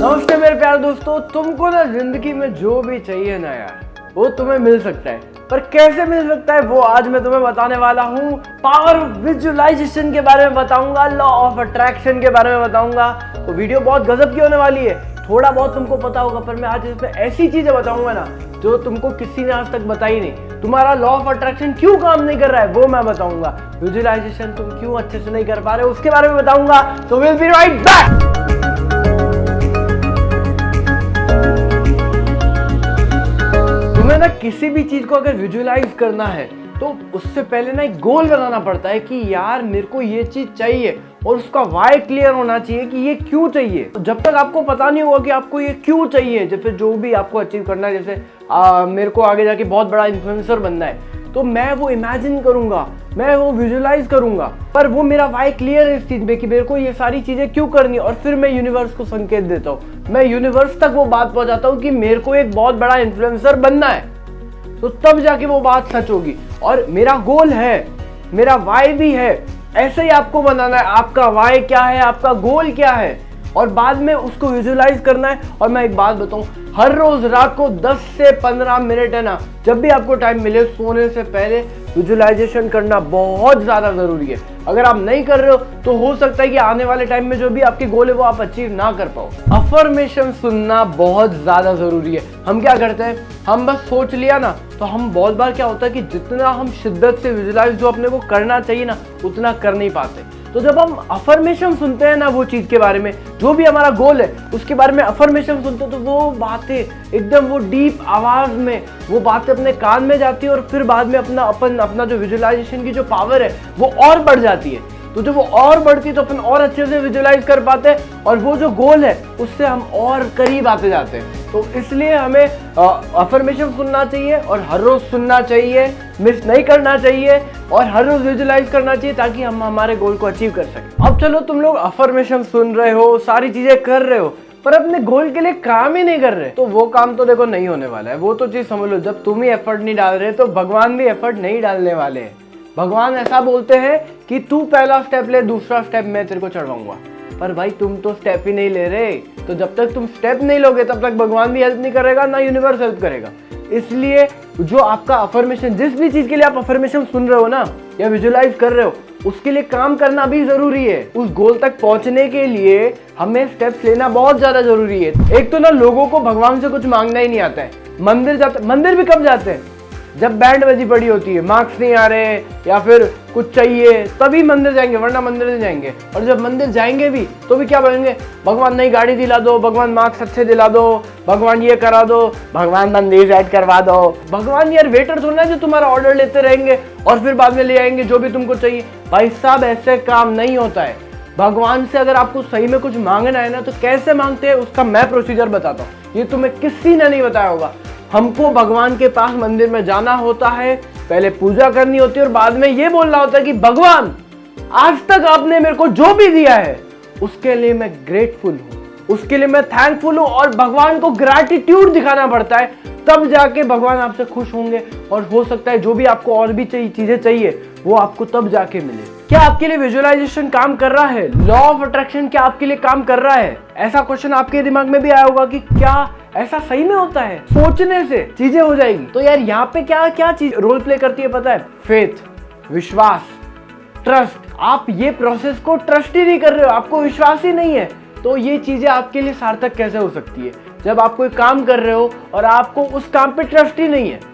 नमस्ते मेरे प्यारे दोस्तों, तुमको ना जिंदगी में जो भी चाहिए ना यार वो तुम्हें मिल सकता है, पर कैसे मिल सकता है वो आज मैं तुम्हें बताने वाला हूँ। पावर ऑफ विजुअलाइजेशन के बारे में बताऊंगा, लॉ ऑफ अट्रैक्शन के बारे में बताऊंगा। तो वीडियो बहुत गजब की होने वाली है। थोड़ा बहुत तुमको पता होगा पर मैं आज इसमें ऐसी चीजें बताऊंगा ना जो तुमको किसी ने आज तक बताई नहीं। तुम्हारा लॉ ऑफ अट्रैक्शन क्यों काम नहीं कर रहा है वो मैं बताऊंगा। विजुअलाइजेशन तुम क्यों अच्छे से नहीं कर पा रहे हो उसके बारे में बताऊंगा। तो विल बी राइट बैक। ना किसी भी चीज को अगर विजुअलाइज करना है तो उससे पहले ना एक गोल बनाना पड़ता है कि यार मेरे को ये चीज चाहिए और उसका वाई क्लियर होना चाहिए कि ये क्यों चाहिए। जब तक आपको पता नहीं होगा कि आपको ये क्यों चाहिए, जैसे जो भी आपको अचीव करना है, जैसे मेरे को आगे जाके बहुत बड़ा इन्फ्लुएंसर बनना है तो मैं वो इमेजिन करूंगा, मैं वो विजुअलाइज करूंगा, पर वो मेरा वाई क्लियर है इस चीज में कि मेरे को ये सारी चीजें क्यों करनी है। और फिर मैं यूनिवर्स को संकेत देता हूँ, मैं यूनिवर्स तक वो बात पहुंचाता हूँ कि मेरे को एक बहुत बड़ा इन्फ्लुएंसर बनना है, तो तब जाके वो बात सच होगी। और मेरा गोल है, मेरा वाई भी है, ऐसे ही आपको बनाना है। आपका वाई क्या है, आपका गोल क्या है, और बाद में उसको विजुअलाइज करना है। और मैं एक बात बताऊं, हर रोज रात को 10 से 15 मिनट है ना, जब भी आपको टाइम मिले सोने से पहले विजुअलाइजेशन करना बहुत ज्यादा जरूरी है। अगर आप नहीं कर रहे हो तो हो सकता है कि आने वाले टाइम में जो भी आपके गोल है वो आप अचीव ना कर पाओ। अफर्मेशन सुनना बहुत ज्यादा जरूरी है। हम क्या करते हैं, हम बस सोच लिया ना, तो हम बहुत बार क्या होता है कि जितना हम शिद्दत से विजुअलाइज जो अपने को करना चाहिए ना उतना कर नहीं पाते। तो जब हम अफर्मेशन सुनते हैं ना वो चीज के बारे में, जो भी हमारा गोल है उसके बारे में अफर्मेशन सुनते हैं, तो वो बातें एकदम वो डीप आवाज में वो बातें अपने कान में जाती है और फिर बाद में अपना जो विजुअलाइजेशन की जो पावर है वो और बढ़ जाती है। तो जब वो और बढ़ती है तो अपन और अच्छे से विजुअलाइज कर पाते हैं और वो जो गोल है उससे हम और करीब आते जाते हैं। तो इसलिए हमें अफर्मेशन सुनना चाहिए और हर रोज सुनना चाहिए, मिस नहीं करना चाहिए और हर रोज विजुअलाइज करना चाहिए ताकि हम हमारे गोल को अचीव कर सकें। अब चलो, तुम लोग अफर्मेशन सुन रहे हो, सारी चीजें कर रहे हो, पर अपने गोल के लिए काम ही नहीं कर रहे, तो वो काम तो देखो नहीं होने वाला है। वो तो चीज समझ लो, जब तुम ही एफर्ट नहीं डाल रहे तो भगवान भी एफर्ट नहीं डालने वाले हैं। भगवान ऐसा बोलते हैं कि तू पहला स्टेप ले, दूसरा स्टेप मैं तेरे को चढ़वाऊंगा, पर भाई तुम तो स्टेप ही नहीं ले रहे। तो जब तक तुम स्टेप नहीं लोगे तब तक भगवान भी हेल्प नहीं करेगा, ना यूनिवर्स हेल्प करेगा। इसलिए जो आपका अफर्मेशन, जिस भी चीज के लिए आप अफर्मेशन सुन रहे हो ना या विजुअलाइज कर रहे हो, उसके लिए काम करना भी जरूरी है। उस गोल तक पहुंचने के लिए हमें स्टेप्स लेना बहुत ज्यादा जरूरी है। एक तो ना लोगों को भगवान से कुछ मांगना ही नहीं आता है। मंदिर भी कब जाते हैं, जब बैंड बजी पड़ी होती है, मार्क्स नहीं आ रहे या फिर कुछ चाहिए तभी मंदिर जाएंगे, वरना मंदिर नहीं जाएंगे। और जब मंदिर जाएंगे भी तो भी क्या बोलेंगे, भगवान नई गाड़ी दिला दो, भगवान मार्क्स अच्छे दिला दो, भगवान ये करा दो, भगवान मंदिर सेट करवा दो। भगवान यार वेटर थोड़ा ना जो तुम्हारा ऑर्डर लेते रहेंगे और फिर बाद में ले आएंगे जो भी तुमको चाहिए। भाई साहब ऐसे काम नहीं होता है। भगवान से अगर आपको सही में कुछ मांगना है ना तो कैसे मांगते हैं उसका मैं प्रोसीजर बताता हूँ, ये तुम्हें किसी ने नहीं बताया होगा। हमको भगवान के पास मंदिर में जाना होता है, पहले पूजा करनी होती है और बाद में ये बोलना होता है कि भगवान आज तक आपने मेरे को जो भी दिया है उसके लिए मैं ग्रेटफुल हूँ, उसके लिए मैं थैंकफुल हूँ। और भगवान को ग्रैटिट्यूड दिखाना पड़ता है, तब जाके भगवान आपसे खुश होंगे और हो सकता है जो भी आपको और भी चीजें चाहिए वो आपको तब जाके मिले। क्या आपके लिए विजुअलाइजेशन काम कर रहा है? लॉ ऑफ अट्रैक्शन क्या आपके लिए काम कर रहा है? ऐसा क्वेश्चन आपके दिमाग में भी आया होगा कि क्या ऐसा सही में होता है, सोचने से चीजें हो जाएगी? तो यार यहाँ पे क्या क्या चीज रोल प्ले करती है पता है? फेथ, विश्वास, ट्रस्ट। आप ये प्रोसेस को ट्रस्ट ही नहीं कर रहे हो, आपको विश्वास ही नहीं है, तो ये चीजें आपके लिए सार्थक कैसे हो सकती है? जब आप कोई काम कर रहे हो और आपको उस काम पे ट्रस्ट ही नहीं है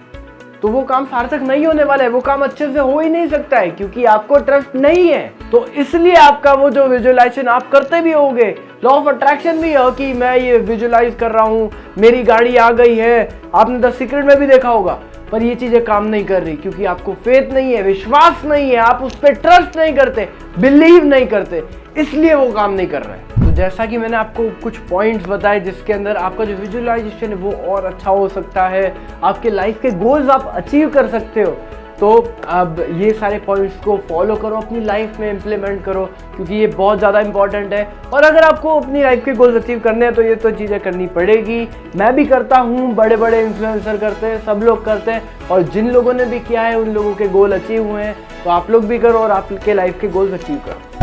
तो वो काम सार्थक नहीं होने वाला है, वो काम अच्छे से हो ही नहीं सकता है क्योंकि आपको ट्रस्ट नहीं है। तो इसलिए आपका वो जो विजुअलाइजेशन आप करते भी होगे, लॉ ऑफ अट्रैक्शन भी है कि मैं ये विजुअलाइज कर रहा हूँ, मेरी गाड़ी आ गई है, आपने द सीक्रेट में भी देखा होगा, पर ये चीजें काम नहीं कर रही क्योंकि आपको फेथ नहीं है, विश्वास नहीं है, आप उस पर ट्रस्ट नहीं करते, बिलीव नहीं करते, इसलिए वो काम नहीं कर रहा है। तो जैसा कि मैंने आपको कुछ पॉइंट्स बताए जिसके अंदर आपका जो विजुअलाइजेशन है वो और अच्छा हो सकता है, आपके लाइफ के गोल्स आप अचीव कर सकते हो। तो अब ये सारे पॉइंट्स को फॉलो करो, अपनी लाइफ में इम्प्लीमेंट करो क्योंकि ये बहुत ज़्यादा इंपॉर्टेंट है। और अगर आपको अपनी लाइफ के गोल्स अचीव करने हैं तो ये तो चीज़ें करनी पड़ेगी। मैं भी करता हूँ, बड़े बड़े इन्फ्लुएंसर करते हैं, सब लोग करते हैं, और जिन लोगों ने भी किया है उन लोगों के गोल अचीव हुए हैं। तो आप लोग भी करो और आपके लाइफ के गोल्स अचीव करो।